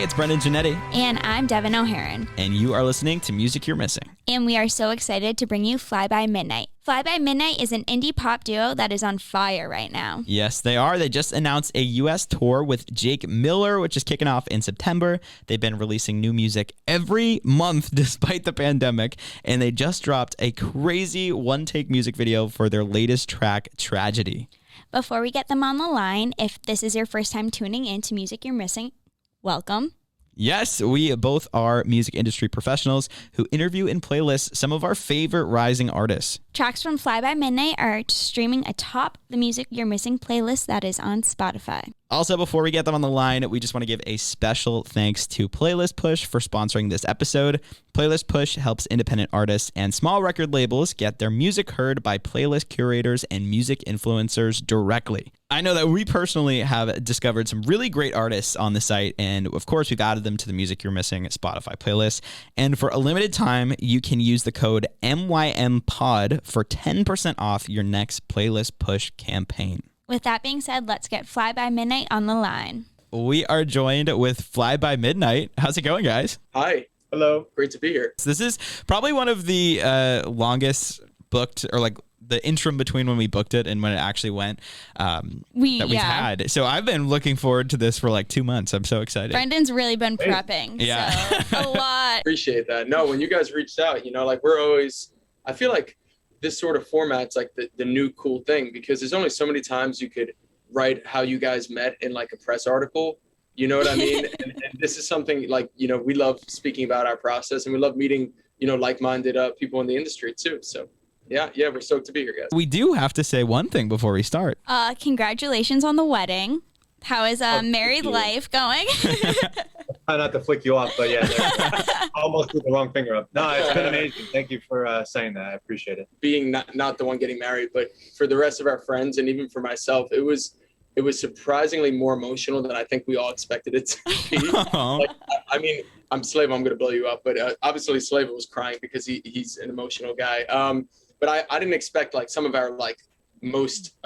it's Brendan Janetti. And I'm Devin O'Haron. And you are listening to Music You're Missing. And we are so excited to bring you Fly By Midnight. Fly By Midnight is an indie pop duo that is on fire right now. Yes, they are. They just announced a U.S. tour with Jake Miller, which is kicking off in September. They've been releasing new music every month despite the pandemic, and they just dropped a crazy one-take music video for their latest track, Tragedy. Before we get them on the line, if this is your first time tuning in to Music You're Missing, welcome. Yes, we both are music industry professionals who interview and playlist some of our favorite rising artists. Tracks from Fly By Midnight are streaming atop the Music You're Missing playlist that is on Spotify. Also, before we get them on the line, we just want to give a special thanks to Playlist Push for sponsoring this episode. Playlist Push helps independent artists and small record labels get their music heard by playlist curators and music influencers directly. I know that we personally have discovered some really great artists on the site, and of course, we've added them to the Music You're Missing Spotify playlist. And for a limited time, you can use the code MYMPOD for 10% off your next Playlist Push campaign. With that being said, let's get Fly By Midnight on the line. We are joined with Fly By Midnight. How's it going, guys? Hi. Hello. Great to be here. So this is probably one of the longest booked, or like the interim between when we booked it and when it actually went, that we've had. So I've been looking forward to this for like 2 months. I'm so excited. Brendan's really been prepping. Yeah. So a lot. Appreciate that. No, when you guys reached out, like we're always, I feel like this sort of format's like the new cool thing, because there's only so many times you could write how you guys met in like a press article. You know what I mean? and this is something like, we love speaking about our process, and we love meeting, like-minded people in the industry too. So yeah, we're stoked to be here, guys. We do have to say one thing before we start. Congratulations on the wedding. How is married life going? Try not to flick you off, but yeah, I almost put the wrong finger up. No, it's been amazing. Thank you for saying that. I appreciate it. Being not the one getting married, but for the rest of our friends and even for myself, it was surprisingly more emotional than I think we all expected it to be. I'm Slavo, I'm going to blow you up, but obviously Slavo was crying because he's an emotional guy. But I didn't expect like some of our like most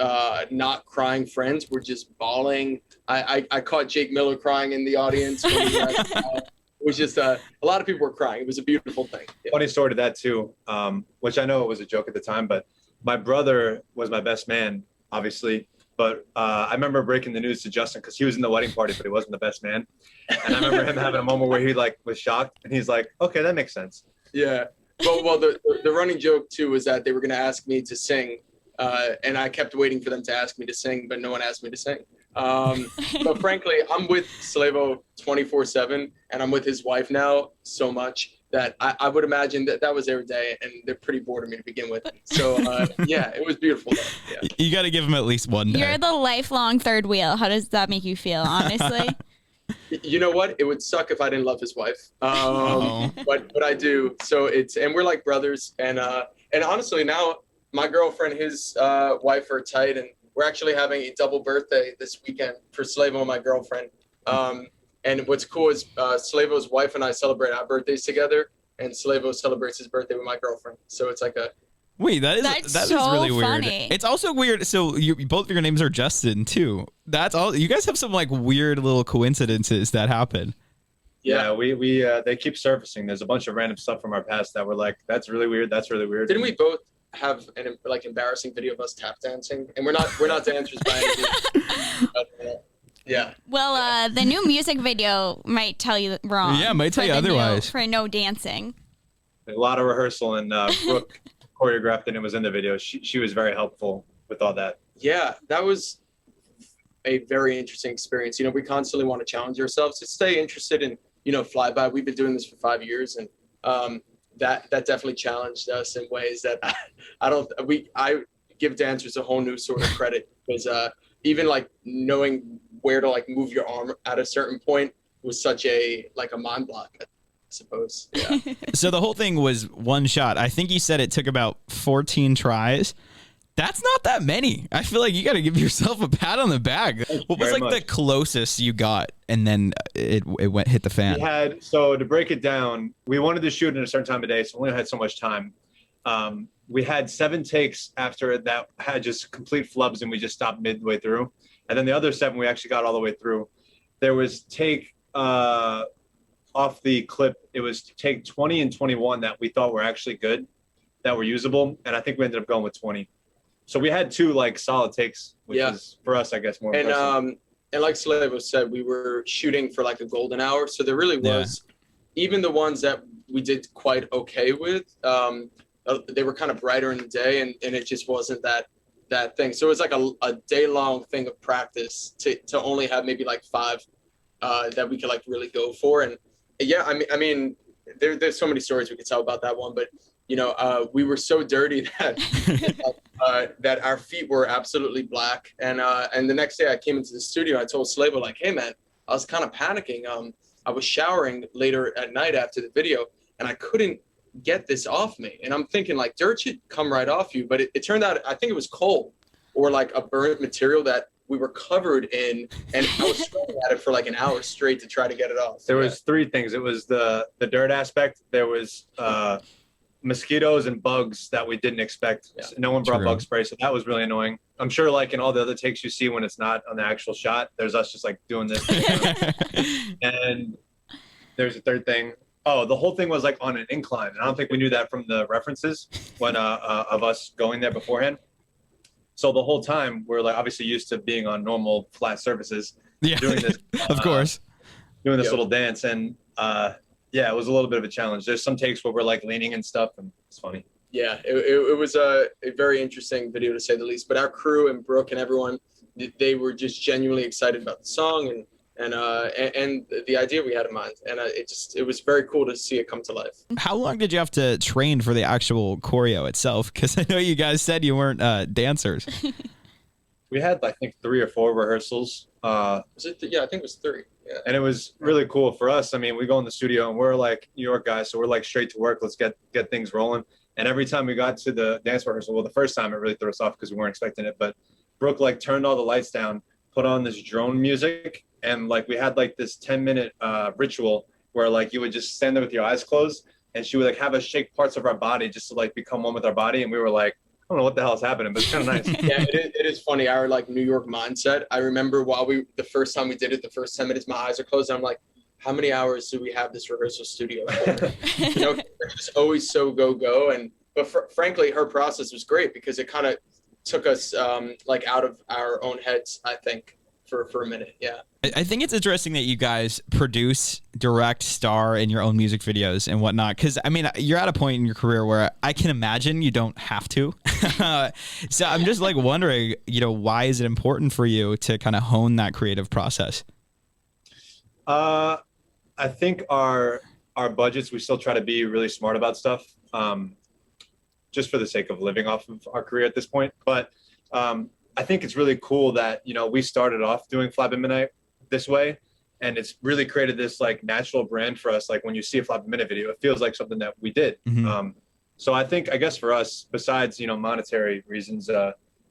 not crying friends were just bawling. I caught Jake Miller crying in the audience. It was just a lot of people were crying. It was a beautiful thing. Yeah. Funny story to that too, which I know it was a joke at the time, but my brother was my best man, obviously. But I remember breaking the news to Justin because he was in the wedding party, but he wasn't the best man. And I remember him having a moment where he like was shocked, and he's like, "Okay, that makes sense." Yeah. Well, the running joke too was that they were going to ask me to sing, and I kept waiting for them to ask me to sing, but no one asked me to sing. But frankly, I'm with Slavo 24/7, and I'm with his wife now so much that I would imagine that was every day, and they're pretty bored of me to begin with. So yeah, it was beautiful. Yeah. You got to give him at least one day. You're the lifelong third wheel. How does that make you feel, honestly? You know what? It would suck if I didn't love his wife. But I do. So and we're like brothers, and honestly now my girlfriend, his wife are tight, and we're actually having a double birthday this weekend for Slavo and my girlfriend. And what's cool is Slavo's wife and I celebrate our birthdays together, and Slavo celebrates his birthday with my girlfriend. So it's like a... Wait, that is really weird. Funny. It's also weird. So both of your names are Justin too. That's all. You guys have some like weird little coincidences that happen. Yeah, we they keep surfacing. There's a bunch of random stuff from our past that we're like, that's really weird. That's really weird. Didn't we both have an like embarrassing video of us tap dancing? And we're not dancers by anything. But, yeah. Well, the new music video might tell you wrong. Yeah, might tell you otherwise. For no dancing. A lot of rehearsal, and Brooke choreographed, and it was in the video. She was very helpful with all that. Yeah, that was a very interesting experience. We constantly want to challenge ourselves to stay interested in, fly by. We've been doing this for 5 years, and that definitely challenged us in ways that I give dancers a whole new sort of credit, because even like knowing where to like move your arm at a certain point was such a mind block, I suppose. Yeah. So the whole thing was one shot. I think you said it took about 14 tries. That's not that many. I feel like you got to give yourself a pat on the back. What was the closest you got, and then it hit the fan? So to break it down, we wanted to shoot in a certain time of day, so we only had so much time. We had 7 takes after that had just complete flubs, and we just stopped midway through. And then the other 7 we actually got all the way through. There was take off the clip, it was take 20 and 21 that we thought were actually good, that were usable, and I think we ended up going with 20. So we had two like solid takes, which is for us, I guess, more impressive. And like Slavo said, we were shooting for like a golden hour, so there really was, even the ones that we did quite okay with, they were kind of brighter in the day, and it just wasn't that thing. So it was like a day-long thing of practice to only have maybe like 5 that we could like really go for. And yeah, I mean there's so many stories we could tell about that one, but we were so dirty that that our feet were absolutely black. And the next day I came into the studio, I told Slavo, like, hey man, I was kind of panicking. I was showering later at night after the video, and I couldn't get this off me. And I'm thinking like dirt should come right off you, but it turned out, I think it was coal or like a burnt material that we were covered in, and I was sweating at it for like an hour straight to try to get it off. There was 3 things. It was the dirt aspect. There was mosquitoes and bugs that we didn't expect. Yeah. No one brought bug spray, so that was really annoying. I'm sure like in all the other takes you see when it's not on the actual shot, there's us just like doing this. And there's a 3rd thing. Oh, the whole thing was like on an incline. And I don't think we knew that from the references when of us going there beforehand. So the whole time we're like obviously used to being on normal flat surfaces, doing this, of course, doing this little dance. And yeah, it was a little bit of a challenge. There's some takes where we're like leaning and stuff, and it's funny. Yeah, it was a very interesting video to say the least. But our crew and Brooke and everyone, they were just genuinely excited about the song and the idea we had in mind, and it was very cool to see it come to life. How long did you have to train for the actual choreo itself? Because I know you guys said you weren't dancers. We had I think 3 or 4 rehearsals. Was it? Yeah, I think it was 3. Yeah. And it was really cool for us. I mean, we go in the studio and we're like New York guys, so we're like straight to work. Let's get things rolling. And every time we got to the dance rehearsal, well, the first time it really threw us off because we weren't expecting it. But Brooke like turned all the lights down, put on this drone music, and like we had like this 10-minute ritual where like you would just stand there with your eyes closed, and she would like have us shake parts of our body just to like become one with our body. And we were like, I don't know what the hell is happening, but it's kind of nice. Yeah, it is funny. Our like New York mindset. I remember the first time we did it, the first 10 minutes, my eyes are closed. And I'm like, how many hours do we have this rehearsal studio for? It's always so go. But frankly, her process was great because it kind of took us like out of our own heads, I think, for a minute. Yeah. I think it's interesting that you guys produce, direct, star in your own music videos and whatnot. Because, I mean, you're at a point in your career where I can imagine you don't have to. So I'm just like wondering, why is it important for you to kind of hone that creative process? I think our budgets, we still try to be really smart about stuff, just for the sake of living off of our career at this point. But I think it's really cool that, we started off doing Fly by Midnight this way, and it's really created this like natural brand for us. Like when you see a Fly by Midnight video, it feels like something that we did. Mm-hmm. So I think, I guess for us, besides, monetary reasons,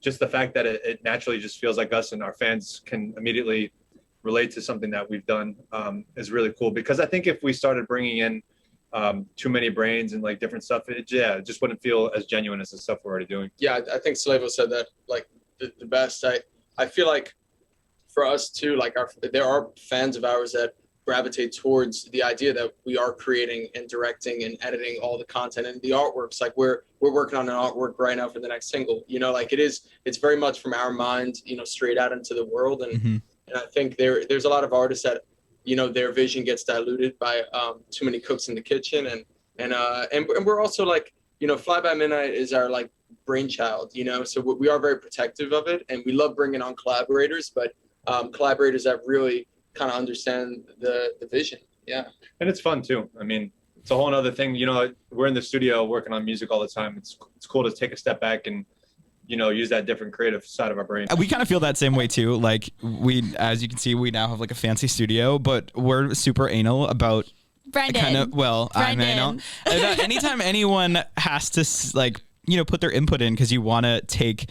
just the fact that it naturally just feels like us and our fans can immediately relate to something that we've done is really cool. Because I think if we started bringing in too many brains and like different stuff, it just wouldn't feel as genuine as the stuff we're already doing. Yeah, I think Slavo said that like the best. I feel like for us too, like there are fans of ours that gravitate towards the idea that we are creating and directing and editing all the content and the artworks. Like we're working on an artwork right now for the next single. Like it's very much from our mind, straight out into the world. And mm-hmm. and I think there's a lot of artists that their vision gets diluted by too many cooks in the kitchen, and we're also like Fly by Midnight is our like brainchild, so we are very protective of it, and we love bringing on collaborators, but collaborators that really kind of understand the vision. Yeah. And it's fun too. I mean, it's a whole other thing. We're in the studio working on music all the time. It's cool to take a step back and use that different creative side of our brain. We kind of feel that same way too. Like as you can see, we now have like a fancy studio, but we're super anal about Brendan. I'm anal. Anytime anyone has to like, put their input in, because you want to take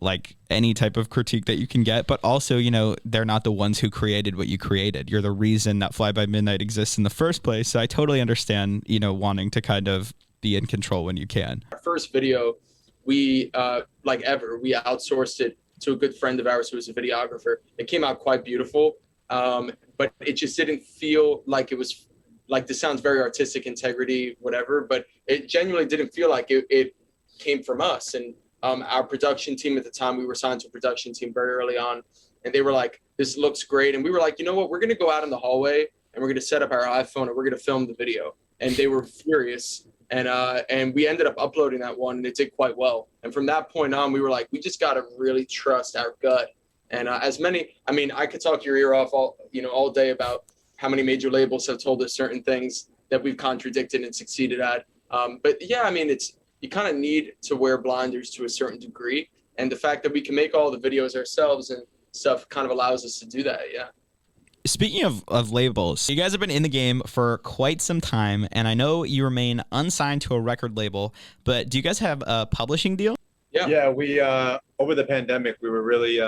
like any type of critique that you can get, but also, they're not the ones who created what you created. You're the reason that Fly by Midnight exists in the first place. So I totally understand, wanting to kind of be in control when you can. Our first video, we outsourced it to a good friend of ours who was a videographer. It came out quite beautiful. But but it just didn't feel like it was like, this sounds very artistic integrity, whatever, but it genuinely didn't feel like it came from us. And our production team at the time, we were signed to a production team very early on, and they were like, this looks great. And we were like, you know what, we're going to go out in the hallway and we're going to set up our iPhone and we're going to film the video. And they were furious. And we ended up uploading that one, and it did quite well. And from that point on, we were like, we just got to really trust our gut. And I could talk your ear off all day about how many major labels have told us certain things that we've contradicted and succeeded at. But yeah, I mean, you kind of need to wear blinders to a certain degree. And the fact that we can make all the videos ourselves and stuff kind of allows us to do that. Yeah. Speaking of labels, you guys have been in the game for quite some time, and I know you remain unsigned to a record label, but do you guys have a publishing deal? Yeah, we over the pandemic, we were really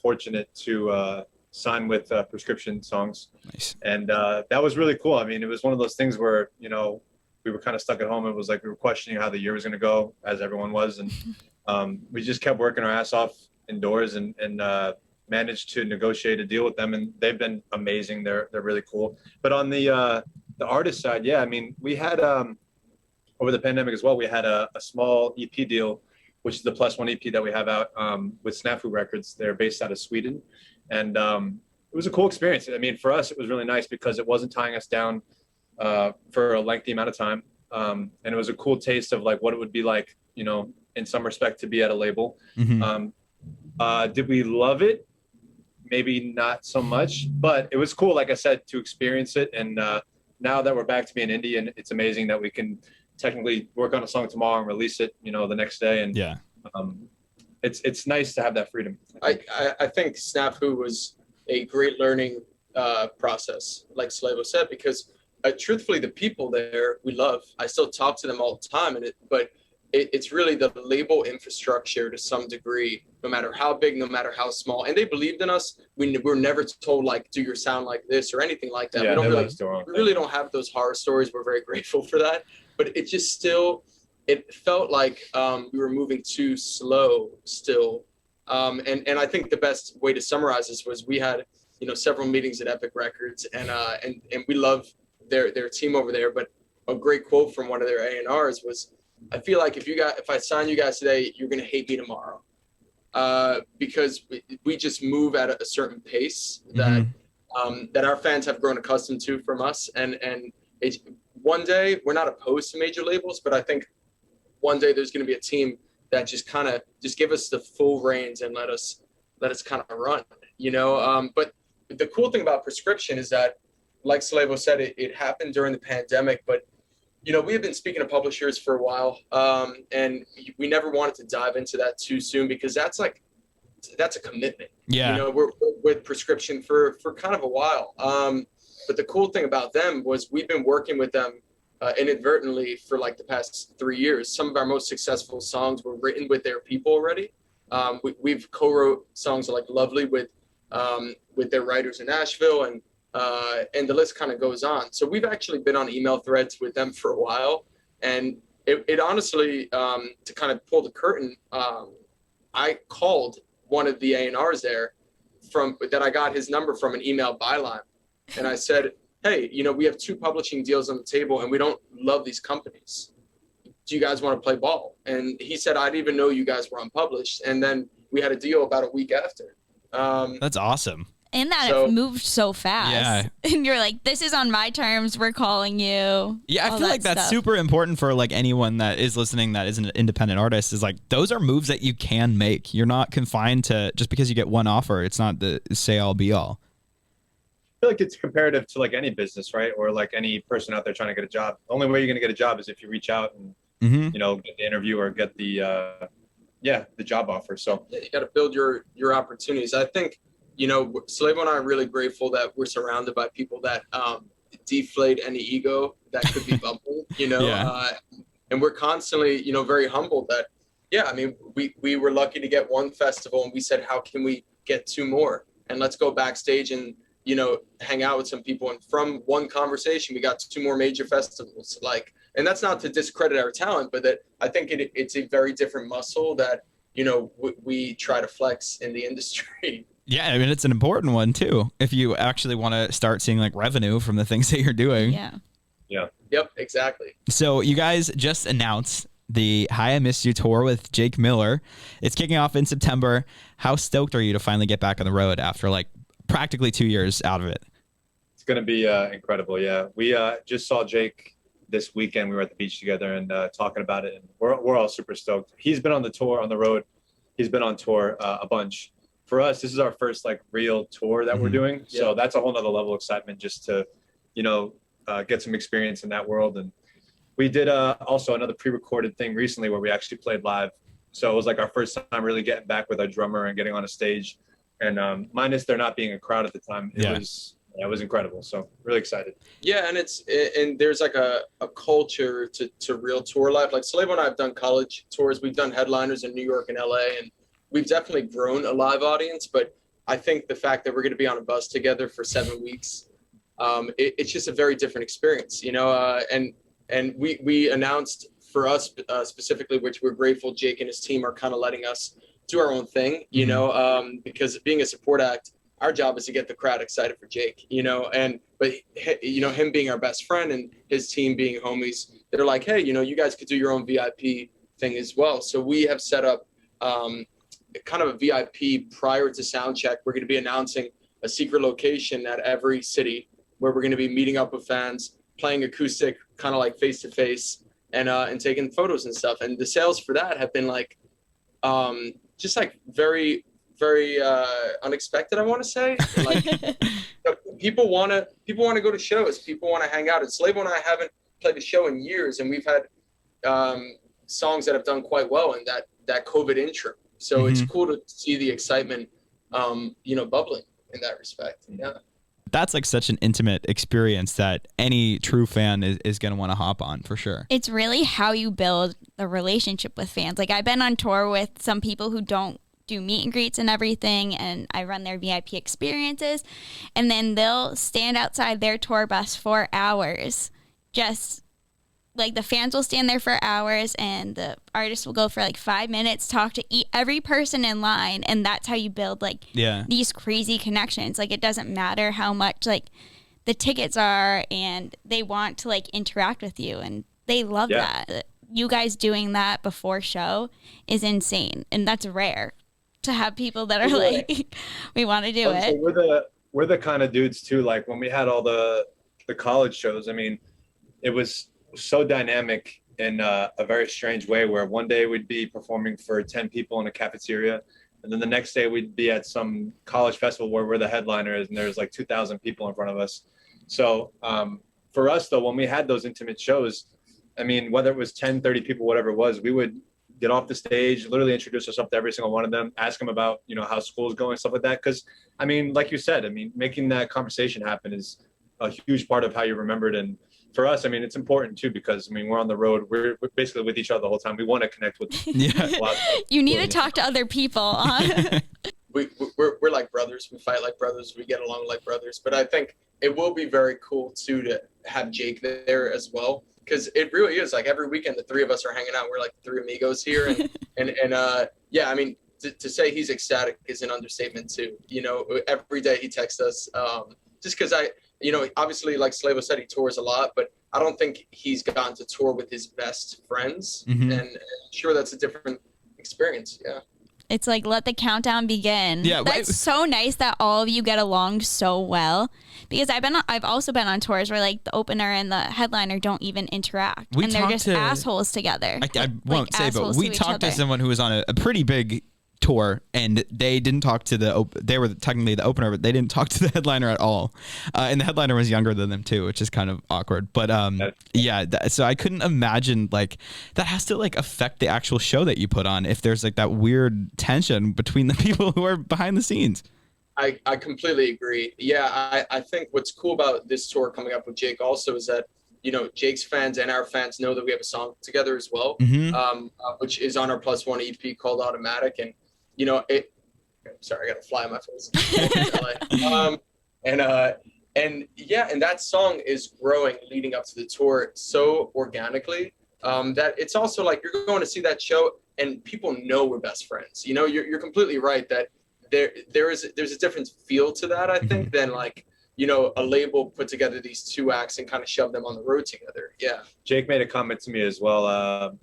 fortunate to sign with Prescription Songs. Nice. And that was really cool. I mean, it was one of those things where, we were kind of stuck at home. It was like we were questioning how the year was going to go, as everyone was. And we just kept working our ass off indoors and managed to negotiate a deal with them, and they've been amazing. They're really cool. But on the artist side, yeah, I mean, we had over the pandemic as well, we had a small EP deal, which is the +1 EP that we have out with Snafu Records. They're based out of Sweden, and it was a cool experience. I mean, for us, it was really nice because it wasn't tying us down for a lengthy amount of time, and it was a cool taste of like what it would be like, in some respect, to be at a label. Mm-hmm. Did we love it? Maybe not so much, but it was cool, like I said, to experience it. And now that we're back to being indie, and it's amazing that we can technically work on a song tomorrow and release it, the next day. And yeah, it's nice to have that freedom. I think Snafu was a great learning process, like Slavo said, because truthfully, the people there we love. I still talk to them all the time, but it's really the label infrastructure to some degree, no matter how big, no matter how small. And they believed in us. We were never told, like, do your sound like this or anything like that. Yeah, we really don't have those horror stories. We're very grateful for that. But it just it felt like we were moving too slow still. And I think the best way to summarize this was we had, several meetings at Epic Records, and we love their team over there. But a great quote from one of their A&Rs was, I feel like if I sign you guys today, you're going to hate me tomorrow. Because we just move at a certain pace that that our fans have grown accustomed to from us. And one day, we're not opposed to major labels, but I think one day there's going to be a team that just give us the full reins and let us kind of run, But the cool thing about Prescription is that, like Slavo said, it happened during the pandemic, but we have been speaking to publishers for a while, and we never wanted to dive into that too soon because that's a commitment. Yeah. We're with Prescription for kind of a while. But the cool thing about them was we've been working with them inadvertently for like the past 3 years. Some of our most successful songs were written with their people already. We've co-wrote songs like Lovely with their writers in Nashville, and the list kind of goes on. So we've actually been on email threads with them for a while. And it honestly, to kind of pull the curtain, I called one of the A&Rs there that I got his number from an email byline. And I said, hey, we have 2 publishing deals on the table and we don't love these companies. Do you guys want to play ball? And he said, I didn't even know you guys were unpublished. And then we had a deal about a week after. That's awesome. And that it moved so fast. Yeah. And you're like, this is on my terms. We're calling you. Yeah, I feel like that's super important for like anyone that is listening that is an independent artist, is like those are moves that you can make. You're not confined to just because you get one offer. It's not the say all be all. I feel like it's comparative to like any business, right? Or like any person out there trying to get a job. The only way you're going to get a job is if you reach out and, get the interview or get the job offer. So yeah, you got to build your opportunities. I think, Slavo and I are really grateful that we're surrounded by people that deflate any ego that could be bumping, and we're constantly, very humbled that, we were lucky to get one festival and we said, how can we get 2 more? And let's go backstage and, hang out with some people. And from one conversation, we got 2 more major festivals. And that's not to discredit our talent, but that I think it's a very different muscle that, we try to flex in the industry. Yeah, I mean, it's an important one too. If you actually want to start seeing like revenue from the things that you're doing. Yeah. Yeah. Yep, exactly. So you guys just announced the Hi, I Missed You tour with Jake Miller. It's kicking off in September. How stoked are you to finally get back on the road after like practically 2 years out of it? It's going to be incredible. Yeah. We just saw Jake this weekend. We were at the beach together and talking about it. And we're all super stoked. He's been on the tour, on the road. He's been on tour a bunch. For us, this is our first like real tour that we're doing. So that's a whole nother level of excitement just to, get some experience in that world. And we did also another pre-recorded thing recently where we actually played live. So it was like our first time really getting back with our drummer and getting on a stage. And minus there not being a crowd at the time, it was incredible. So really excited. Yeah, and there's like a culture to real tour life. Like Slavo and I have done college tours. We've done headliners in New York and LA, and we've definitely grown a live audience. But I think the fact that we're going to be on a bus together for 7 weeks, it's just a very different experience, and we announced for us specifically, which we're grateful Jake and his team are kind of letting us do our own thing, because being a support act, our job is to get the crowd excited for Jake, but him being our best friend and his team being homies, they're like, hey, you guys could do your own VIP thing as well. So we have set up kind of a VIP prior to sound check. We're going to be announcing a secret location at every city where we're going to be meeting up with fans, playing acoustic, kind of like face to face, and taking photos and stuff. And the sales for that have been like, just like very, very unexpected, I want to say. Like people want to go to shows. People want to hang out. And Slavo and I haven't played a show in years, and we've had songs that have done quite well in that COVID intro. So it's cool to see the excitement, bubbling in that respect. Yeah. That's like such an intimate experience that any true fan is going to want to hop on for sure. It's really how you build a relationship with fans. Like I've been on tour with some people who don't do meet and greets and everything, and I run their VIP experiences, and then they'll stand outside their tour bus for hours. Just like the fans will stand there for hours and the artist will go for like 5 minutes, talk to every person in line, and that's how you build like these crazy connections. Like it doesn't matter how much like the tickets are, and they want to like interact with you, and they love that. You guys doing that before show is insane, and that's rare to have people that are like, we want to do it. So we're the kind of dudes too. Like when we had all the college shows, I mean, it was so dynamic in a very strange way, where one day we'd be performing for 10 people in a cafeteria, and then the next day we'd be at some college festival where we're the headliners and there's like 2,000 people in front of us. So for us though, when we had those intimate shows, I mean, whether it was 10, 30 people, whatever it was, we would get off the stage, literally introduce ourselves to every single one of them, ask them about, how school's going, stuff like that. Cause I mean, like you said, making that conversation happen is a huge part of how you're remembered. And for us, I mean, it's important too, because we're on the road. We're basically with each other the whole time. We want to connect with. You need to talk to other people. We're like brothers. We fight like brothers. We get along like brothers. But I think it will be very cool too to have Jake there as well, because it really is like every weekend the three of us are hanging out. We're like three amigos here, and I mean, to say he's ecstatic is an understatement too. Every day he texts us, just because obviously, like Slavo said, he tours a lot, but I don't think he's gotten to tour with his best friends. And I'm sure that's a different experience. Yeah. It's like, let the countdown begin. Yeah, that's so nice that all of you get along so well. Because I've also been on tours where like the opener and the headliner don't even interact, and they're just assholes together. I won't say, but we talked to someone who was on a pretty big tour, and they didn't talk to they were technically the opener, but they didn't talk to the headliner at all, and the headliner was younger than them too, which is kind of awkward. But so I couldn't imagine like that has to like affect the actual show that you put on if there's like that weird tension between the people who are behind the scenes. I completely agree. Yeah, I think what's cool about this tour coming up with Jake also is that Jake's fans and our fans know that we have a song together as well, which is on our +1 EP called Automatic. And sorry, I got a fly in my face. And that song is growing leading up to the tour so organically that it's also like you're going to see that show and people know we're best friends. You're completely right that there's a different feel to that, I think, than like, you know, a label put together these two acts and kind of shove them on the road together. Yeah. Jake made a comment to me as well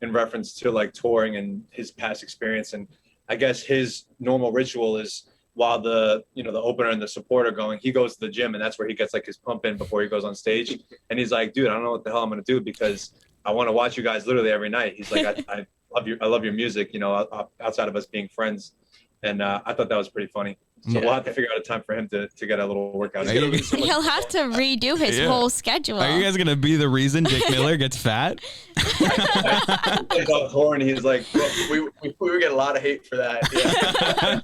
in reference to like touring and his past experience. And I guess his normal ritual is while the opener and the support are going, he goes to the gym and that's where he gets like his pump in before he goes on stage. And he's like, dude, I don't know what the hell I'm going to do because I want to watch you guys literally every night. He's like, I love your music, you know, outside of us being friends. And I thought that was pretty funny. So we'll have to figure out a time for him to get a little workout. He'll have to redo his whole schedule. Are you guys going to be the reason Jake Miller gets fat? And he's like, we would get a lot of hate for that. Yeah.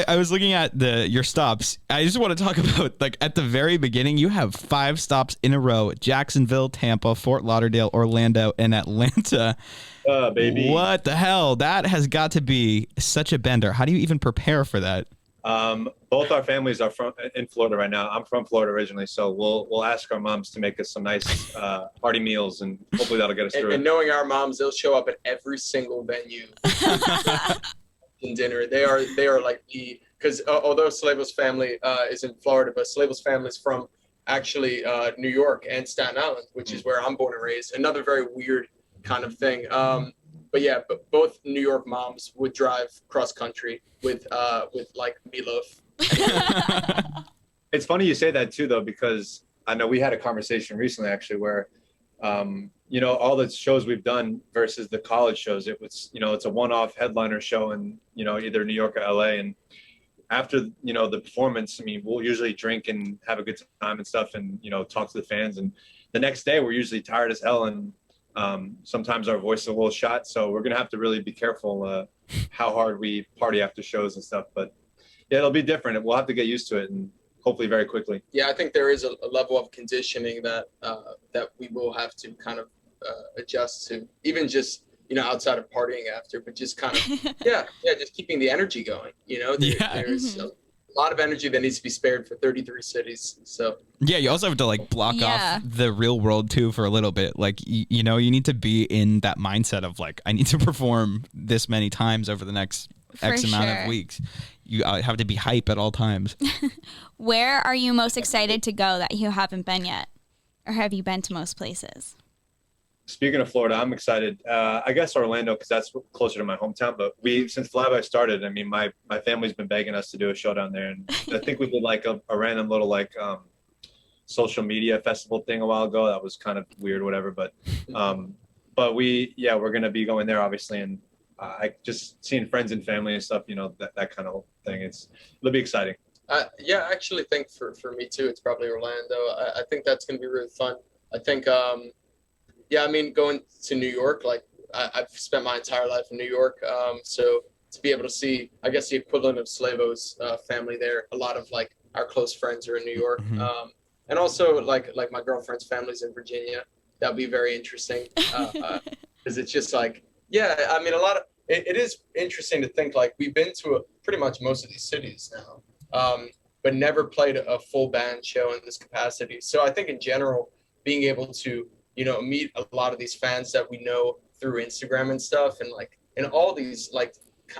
I was looking at your stops. I just want to talk about, like, at the very beginning, you have 5 stops in a row: Jacksonville, Tampa, Fort Lauderdale, Orlando, and Atlanta. Baby. What the hell? That has got to be such a bender. How do you even prepare for that? Both our families are in Florida right now. I'm from Florida originally, so we'll ask our moms to make us some nice hearty meals, and hopefully that'll get us through. And knowing our moms, they'll show up at every single venue. In dinner, they are like because although Slavo's family is in Florida, but Slavo's family is from actually New York and Staten Island, which is where I'm born and raised. Another very weird kind of thing. But yeah, but both New York moms would drive cross country with like meatloaf. It's funny you say that too, though, because I know we had a conversation recently actually where you know, all the shows we've done versus the college shows, it was, you know, it's a one-off headliner show in, you know, either New York or LA. And after, you know, the performance, I mean, we'll usually drink and have a good time and stuff and, you know, talk to the fans. And the next day we're usually tired as hell. And sometimes our voice is a little shot. So we're going to have to really be careful how hard we party after shows and stuff. But yeah, it'll be different. We'll have to get used to it. And hopefully very quickly. Yeah, I think there is a level of conditioning that we will have to kind of adjust to, even just, you know, outside of partying after, but just kind of, just keeping the energy going, you know, there's a lot of energy that needs to be spared for 33 cities. So yeah, you also have to like block off the real world too for a little bit. Like, you know, you need to be in that mindset of like, I need to perform this many times over the next X amount of weeks. You have to be hype at all times. Where are you most excited to go that you haven't been yet? Or have you been to most places? Speaking of Florida, I'm excited. I guess Orlando, because that's closer to my hometown. But since Slavo started, I mean, my family's been begging us to do a show down there. And I think we did like a random little like social media festival thing a while ago. That was kind of weird, whatever. But we're going to be going there, obviously. And I just seeing friends and family and stuff, you know, that kind of thing. It'll be exciting. I actually think for me too, it's probably Orlando. I think that's going to be really fun. I think, I mean, going to New York, like I've spent my entire life in New York. So to be able to see, I guess, the equivalent of Slavo's family there, a lot of like our close friends are in New York. Mm-hmm. And also like my girlfriend's family's in Virginia. That'll be very interesting. Because it's just like, I mean, it is interesting to think like we've been to pretty much most of these cities now, but never played a full band show in this capacity. So I think in general, being able to, you know, meet a lot of these fans that we know through Instagram and stuff, and like in all these, like,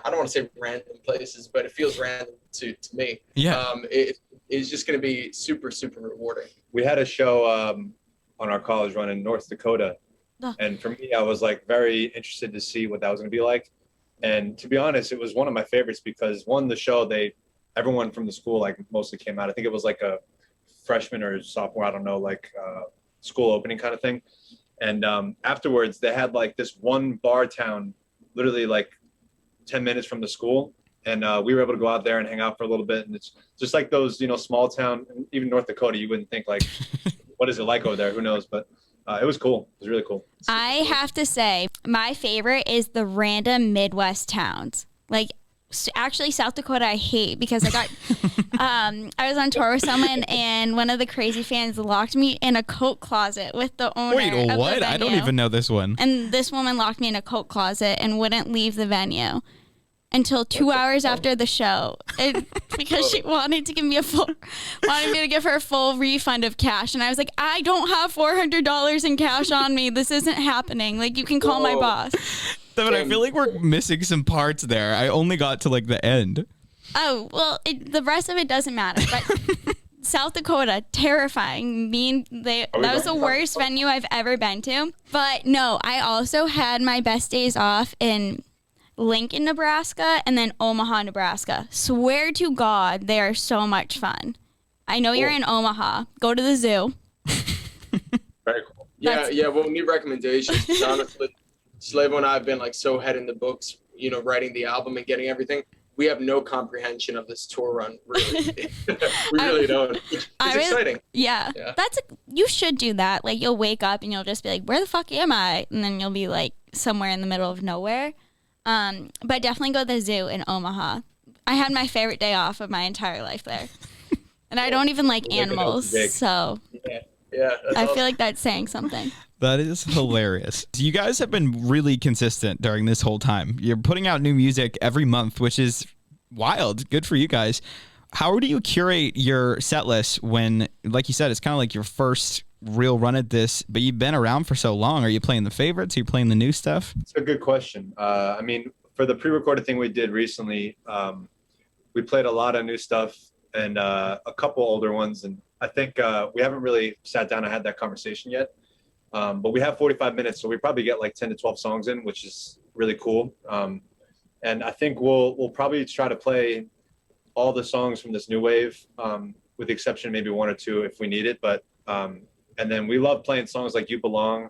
I don't want to say random places, but it feels random to me. Yeah. It is just going to be super, super rewarding. We had a show on our college run in North Dakota. And for me, I was like very interested to see what that was going to be like. And to be honest, it was one of my favorites because the show, everyone from the school like mostly came out. I think it was like a freshman or sophomore, I don't know, like school opening kind of thing. And afterwards they had like this one bar town, literally like 10 minutes from the school. And we were able to go out there and hang out for a little bit. And it's just like those, you know, small town, even North Dakota, you wouldn't think like, what is it like over there? Who knows? But it was cool. It was really cool. I have to say, my favorite is the random Midwest towns. Like, actually, South Dakota I hate because I got, I was on tour with someone and one of the crazy fans locked me in a coat closet with the owner Wait, of what? the venue. I don't even know this one. And this woman locked me in a coat closet and wouldn't leave the venue until 2 hours after the show, because she wanted to give me wanted me to give her a full refund of cash. And I was like, I don't have $400 in cash on me. This isn't happening. Like, you can call my boss. But I feel like we're missing some parts there. I only got to like the end. Oh, well, the rest of it doesn't matter. But South Dakota, terrifying. That was the worst venue I've ever been to. But no, I also had my best days off in Lincoln, Nebraska, and then Omaha, Nebraska. Swear to God, they are so much fun. I know you're in Omaha. Go to the zoo. Very cool. Yeah, we'll need recommendations. 'Cause honestly, Slavo and I have been like so head in the books, you know, writing the album and getting everything. We have no comprehension of this tour run, really. We really don't. It's exciting. Yeah. You should do that. Like, you'll wake up and you'll just be like, where the fuck am I? And then you'll be like somewhere in the middle of nowhere. But definitely go to the zoo in Omaha. I had my favorite day off of my entire life there. And I don't even like animals, so I feel like that's saying something. That is hilarious. You guys have been really consistent during this whole time. You're putting out new music every month, which is wild. Good for you guys. How do you curate your set list when, like you said, it's kind of like your first real run at this, but you've been around for so long? Are you playing the favorites? Are you playing the new stuff? It's a good question. I mean, for the pre-recorded thing we did recently, we played a lot of new stuff and a couple older ones. And I think we haven't really sat down and had that conversation yet. But we have 45 minutes, so we probably get like 10 to 12 songs in, which is really cool. And I think we'll probably try to play all the songs from this new wave, with the exception of maybe one or two if we need it. But and then we love playing songs like You Belong.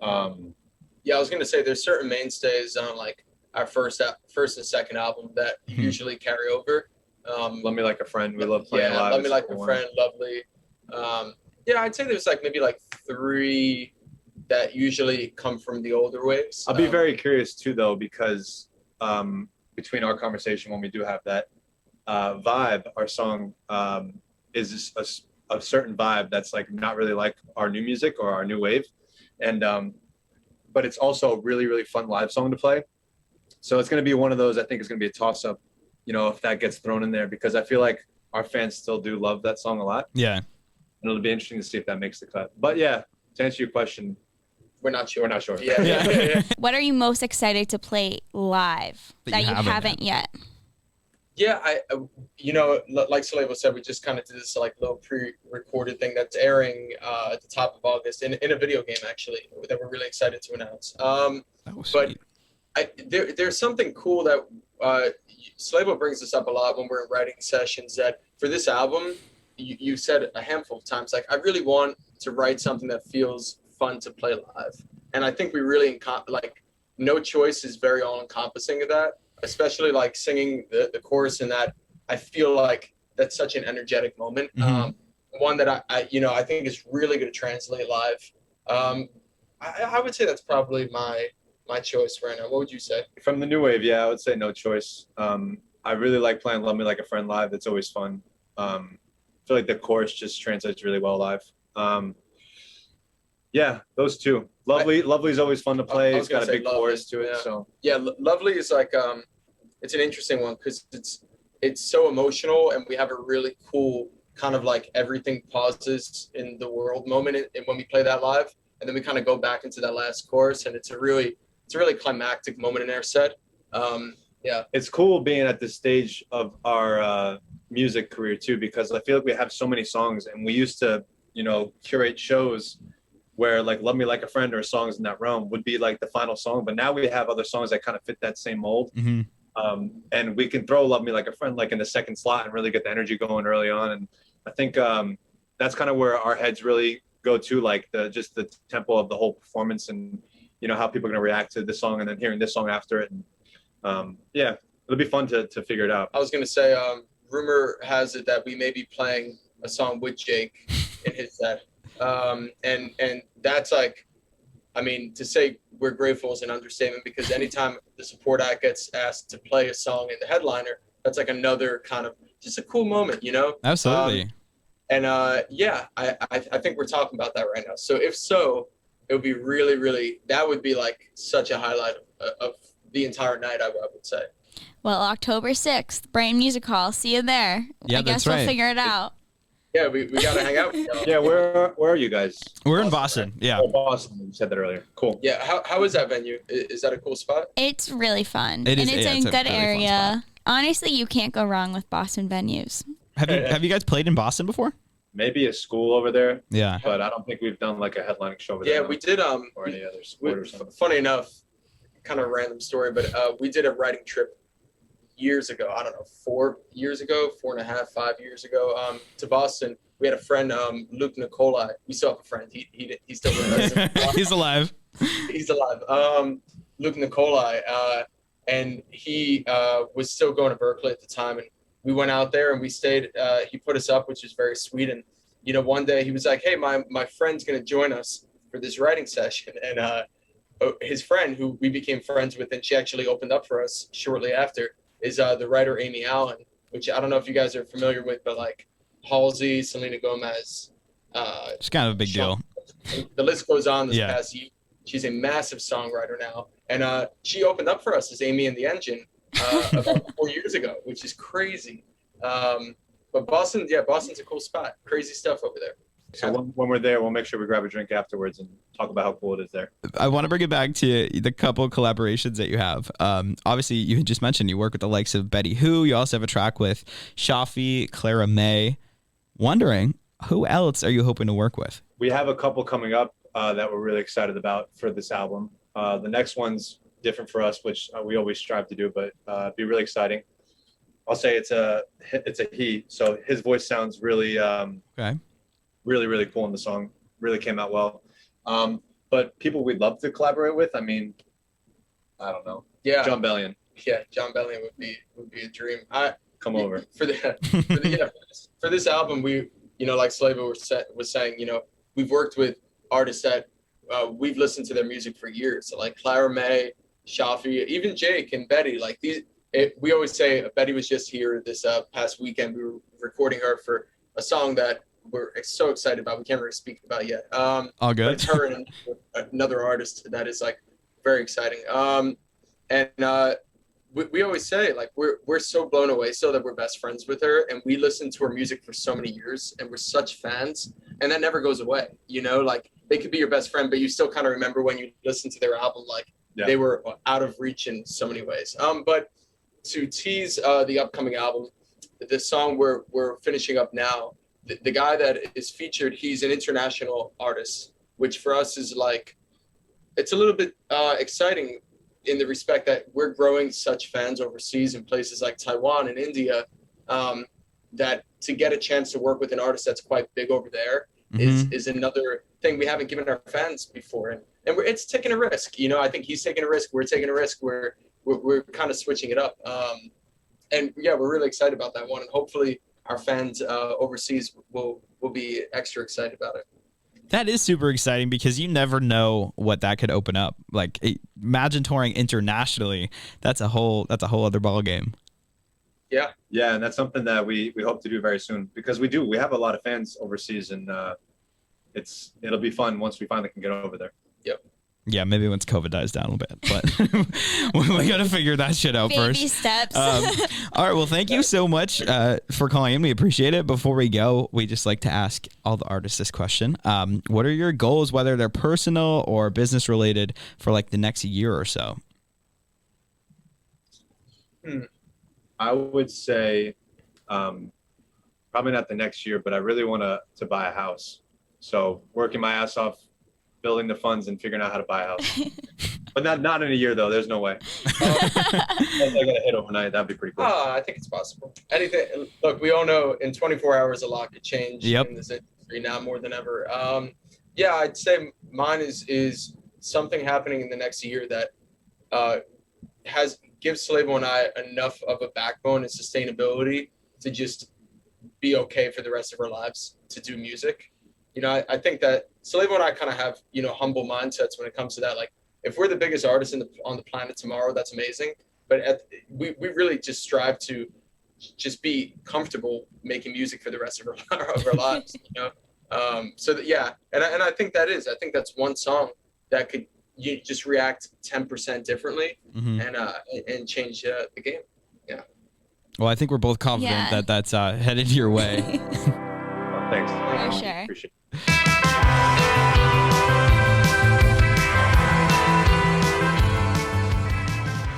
Yeah, I was gonna say there's certain mainstays on like our first and second album that usually carry over. Love Me Like a Friend. We love playing live. Love Me Like a Friend, Lovely. Yeah, I'd say there's like maybe like 3 that usually come from the older waves. I'll be very curious too, though, because between our conversation when we do have that vibe, our song is a certain vibe that's like not really like our new music or our new wave, and but it's also a really, really fun live song to play. So it's going to be one of those. I think it's going to be a toss-up, you know, if that gets thrown in there, because I feel like our fans still do love that song a lot. Yeah. And it'll be interesting to see if that makes the cut. But yeah, to answer your question, we're not sure. Yeah. What are you most excited to play live that you haven't yet? Yeah, I you know, like Slavo said, we just kind of did this like little pre-recorded thing that's airing at the top of August in a video game actually that we're really excited to announce. But there's something cool that Slavo brings this up a lot when we're in writing sessions, that for this album, you said a handful of times, like, I really want to write something that feels fun to play live. And I think we really, like, No Choice is very all-encompassing of that, especially, like, singing the chorus in that. I feel like that's such an energetic moment. One that I think is really going to translate live. I would say that's probably my choice right now. What would you say? From the new wave, yeah, I would say No Choice. I really like playing Love Me Like a Friend live. It's always fun. I feel like the chorus just translates really well live. Yeah, those two. Lovely's always fun to play. It's got a big chorus to it. So yeah, Lovely is like it's an interesting one because it's so emotional, and we have a really cool kind of like everything pauses in the world moment and when we play that live, and then we kind of go back into that last chorus, and it's a really climactic moment in our set. Yeah, it's cool being at this stage of our music career too, because I feel like we have so many songs, and we used to, curate shows where like Love Me Like a Friend or Songs in That Realm would be like the final song, but now we have other songs that kind of fit that same mold. And we can throw Love Me Like a Friend like in the second slot and really get the energy going early on. And I think that's kind of where our heads really go to, like just the tempo of the whole performance, and how people are going to react to this song and then hearing this song after it. And yeah, it'll be fun to figure it out. I was going to say, rumor has it that we may be playing a song with Jake in his set. And that's like, I mean, to say we're grateful is an understatement, because anytime the support act gets asked to play a song in the headliner, that's like another kind of just a cool moment, Absolutely. Yeah, I think we're talking about that right now. So if so, it would be really, really, that would be like such a highlight of the entire night, I would say. Well, October 6th, Brain Music Hall. See you there. Yeah, I guess we'll figure it out. Yeah, we gotta hang out. Yeah, where are you guys? We're in Boston. Right? Yeah. Oh, Boston. You said that earlier. Cool. Yeah. How is that venue? Is that a cool spot? It's really fun. It is, and it's yeah, in it's a a good really fun area. Honestly, you can't go wrong with Boston venues. Have you guys played in Boston before? Maybe a school over there, Yeah. but I don't think we've done like a headlining show over there. Yeah, we did. Or any other sport or something. Funny enough, kind of random story, but we did a writing trip years ago. I don't know, 4 years ago, 4.5, 5 years ago, to Boston. We had a friend, Luke Nicolai. We still have a friend. He's still with us. He's alive. He's alive. Luke Nicolai, and he was still going to Berkeley at the time, and we went out there and we stayed. He put us up, which was very sweet. And one day he was like, "Hey, my friend's gonna join us for this writing session," and his friend, who we became friends with, and she actually opened up for us shortly after, is the writer Amy Allen, which I don't know if you guys are familiar with, but like Halsey, Selena Gomez. It's kind of a big deal. The list goes on this Yeah. past year. She's a massive songwriter now. And she opened up for us as Amy and the Engine about 4 years ago, which is crazy. But Boston's a cool spot. Crazy stuff over there. So when we're there, we'll make sure we grab a drink afterwards and talk about how cool it is there. I want to bring it back to the couple collaborations that you have. Obviously, you just mentioned you work with the likes of Betty Who. You also have a track with Shafi, Clara May. Wondering, who else are you hoping to work with? We have a couple coming up that we're really excited about for this album. The next one's different for us, which we always strive to do, but be really exciting. I'll say it's a he. So his voice sounds really, Okay. really, really cool in the song. Really came out well. But people we'd love to collaborate with, I mean, I don't know. Yeah. John Bellion, Yeah, John Bellion would be a dream. come over. For this album, we, like Slavo was saying, we've worked with artists that we've listened to their music for years. So like Clara May, Shafi, even Jake and Betty. Like we always say Betty was just here this past weekend. We were recording her for a song that we're so excited about. We can't really speak about yet. All But good. it's her and another artist that is like very exciting. We always say like we're so blown away so that we're best friends with her, and we listened to her music for so many years and we're such fans, and that never goes away. Like they could be your best friend, but you still kind of remember when you listen to their album, like they were out of reach in so many ways. But to tease the upcoming album, the song we're finishing up now, the guy that is featured, he's an international artist, which for us is like, it's a little bit exciting in the respect that we're growing such fans overseas in places like Taiwan and India, that to get a chance to work with an artist that's quite big over there is another thing we haven't given our fans before. And it's taking a risk. I think he's taking a risk. We're taking a risk. We're kind of switching it up. And yeah, we're really excited about that one. And hopefully our fans overseas will be extra excited about it. That is super exciting because you never know what that could open up. Like, imagine touring internationally. That's a whole other ball game. Yeah. Yeah, and that's something that we hope to do very soon, because we have a lot of fans overseas, and it'll be fun once we finally can get over there. Yep. Yeah, maybe once COVID dies down a little bit, but we got to figure that shit out first. Baby steps. All right. Well, thank you so much for calling in. We appreciate it. Before we go, we just like to ask all the artists this question. What are your goals, whether they're personal or business related, for like the next year or so? I would say probably not the next year, but I really want to buy a house. So working my ass off, building the funds and figuring out how to buy a house. But not in a year though. There's no way. I gotta hit overnight. That'd be pretty cool. I think it's possible. Anything. Look, we all know in 24 hours a lot could change in this industry now more than ever. Yeah, I'd say mine is something happening in the next year that gives Slavo and I enough of a backbone and sustainability to just be okay for the rest of our lives to do music. I think that Slavo and I kind of have, humble mindsets when it comes to that. Like, if we're the biggest artist on the planet tomorrow, that's amazing. But we really just strive to just be comfortable making music for the rest of our lives, So that, yeah, and I think that's one song that could you just react 10% differently and change the game. Yeah. Well, I think we're both confident that that's headed your way. Thanks. For sure. Appreciate it.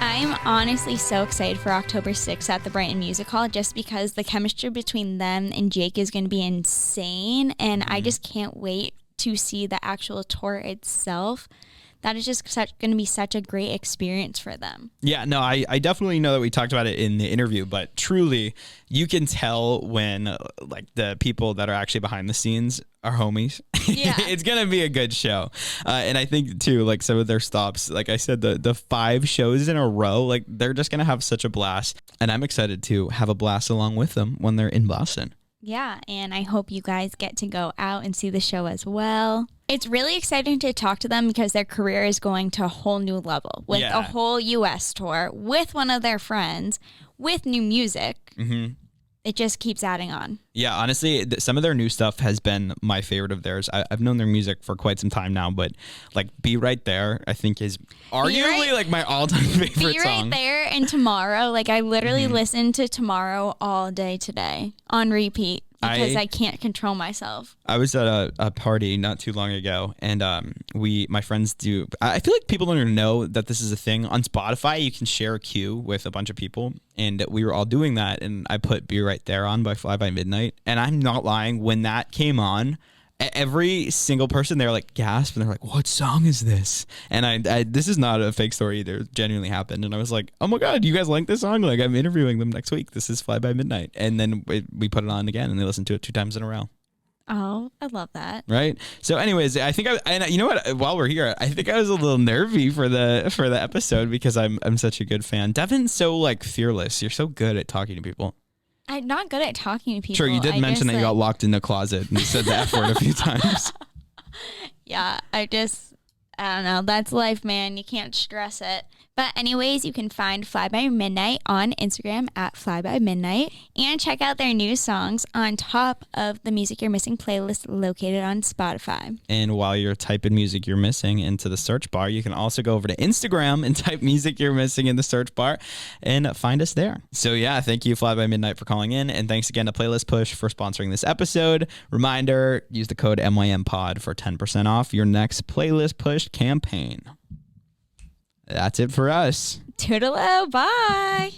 I'm honestly so excited for October 6th at the Brighton Music Hall just because the chemistry between them and Jake is going to be insane. And I just can't wait to see the actual tour itself. That is just going to be such a great experience for them. Yeah, no, I definitely know that we talked about it in the interview, but truly, you can tell when like the people that are actually behind the scenes are homies. Yeah. It's going to be a good show. And I think too, like some of their stops, like I said, the 5 shows in a row, like they're just going to have such a blast. And I'm excited to have a blast along with them when they're in Boston. Yeah, and I hope you guys get to go out and see the show as well. It's really exciting to talk to them because their career is going to a whole new level with a whole U.S. tour, with one of their friends, with new music. Mm-hmm. It just keeps adding on. Yeah, honestly, some of their new stuff has been my favorite of theirs. I've known their music for quite some time now, but like Be Right There, I think is arguably like my all-time favorite song. Be Right There and Tomorrow. Like I literally listened to Tomorrow all day today on repeat because I can't control myself. I was at a party not too long ago, and my friends do. I feel like people don't even know that this is a thing on Spotify. You can share a queue with a bunch of people, and we were all doing that. And I put "Be Right There" on by Fly by Midnight, and I'm not lying. When that came on, every single person there like gasped, and they're like, "What song is this?" And I this is not a fake story either. It genuinely happened, and I was like, "Oh my god, you guys like this song? Like I'm interviewing them next week. This is Fly by Midnight." And then we put it on again, and they listened to it 2 times in a row. Oh, I love that. Right. So anyways, I think and you know what, while we're here, I think I was a little nervy for the episode because I'm such a good fan. Devin's so like fearless. You're so good at talking to people. I'm not good at talking to people. Sure, you did mention that you got locked in the closet and said the F word a few times. Yeah, I don't know. That's life, man. You can't stress it. But anyways, you can find Fly by Midnight on Instagram at Fly by Midnight and check out their new songs on top of the Music You're Missing playlist located on Spotify. And while you're typing Music You're Missing into the search bar, you can also go over to Instagram and type Music You're Missing in the search bar and find us there. So yeah, thank you Fly by Midnight for calling in, and thanks again to Playlist Push for sponsoring this episode. Reminder, use the code MYMPOD for 10% off your next Playlist Push campaign. That's it for us. Toodaloo, bye.